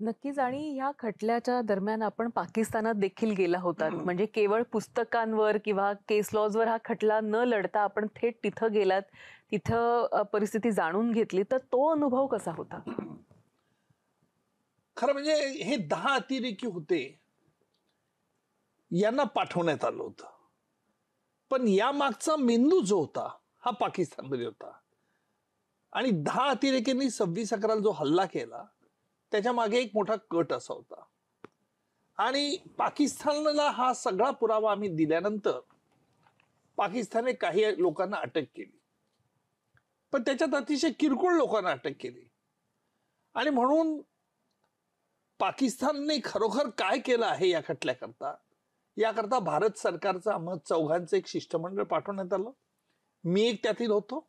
नक्कीच. आणि ह्या खटल्याच्या दरम्यान आपण पाकिस्तानात देखील गेला होतात. म्हणजे केवळ पुस्तकांवर किंवा केस लॉजवर हा खटला न लढता आपण थेट तिथं गेलात. तिथं परिस्थिती जाणून घेतली. तर तो अनुभव कसा होता? खरं म्हणजे हे 10 अतिरेकी होते, यांना पाठवण्यात आलं होतं. पण या मागचा मेंदू जो होता, हा पाकिस्तानमध्ये होता. आणि 10 अतिरेक्यांनी 26/11 जो हल्ला केला, त्याच्या मागे एक मोठा कट असा होता. आणि पाकिस्तानला हा सगळा पुरावा आम्ही दिल्यानंतर पाकिस्तानने काही लोकांना अटक केली. पण त्याच्यात अतिशय किरकोळ लोकांना अटक केली. आणि म्हणून पाकिस्तानने खरोखर काय केलं आहे या खटल्याकरता, याकरता भारत सरकारचं आम्हा चौघांचं एक शिष्टमंडळ पाठवण्यात आलं. मी एक त्यातील होतो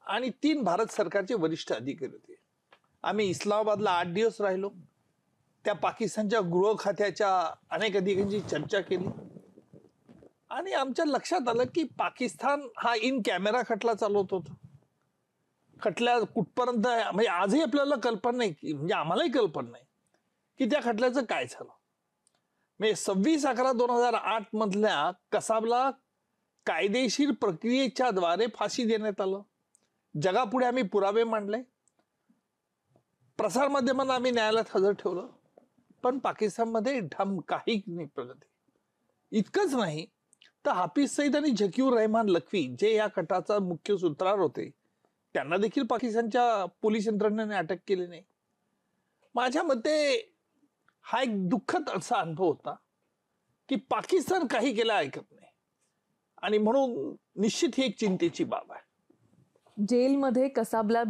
आणि 3 भारत सरकारचे वरिष्ठ अधिकारी होते. आम्ही इस्लामाबादला 8 दिवस राहिलो. त्या पाकिस्तानच्या गृह खात्याच्या अनेक अधिकाऱ्यांची चर्चा केली आणि आमच्या लक्षात आलं की पाकिस्तान हा इन कॅमेरा खटला चालवत होता. खटल्या कुठपर्यंत म्हणजे आजही आपल्याला कल्पना नाही की म्हणजे आम्हालाही कल्पना नाही की त्या खटल्याचं काय झालं. म्हणजे 26/11/2008 मधल्या कसाबला कायदेशीर प्रक्रियेच्या द्वारे फाशी देण्यात आलं. जगापुढे आम्ही पुरावे मांडले, प्रसारमाध्यमांना आम्ही न्यायालयात हजर ठेवलं. पण पाकिस्तानमध्ये काही नाही प्रगती. इतकंच नाही तर हाफिज सईद आणि झकीउर रहमान लखवी जे या कटाचा मुख्य सूत्रधार होते, त्यांना देखील पाकिस्तानच्या पोलीस यंत्रणेने अटक केली नाही. माझ्या मते हा एक दुःखद असा अनुभव होता की पाकिस्तान काही केलं ऐकत नाही. आणि म्हणून निश्चित ही एक चिंतेची बाब आहे. जेलमध्ये कसाबला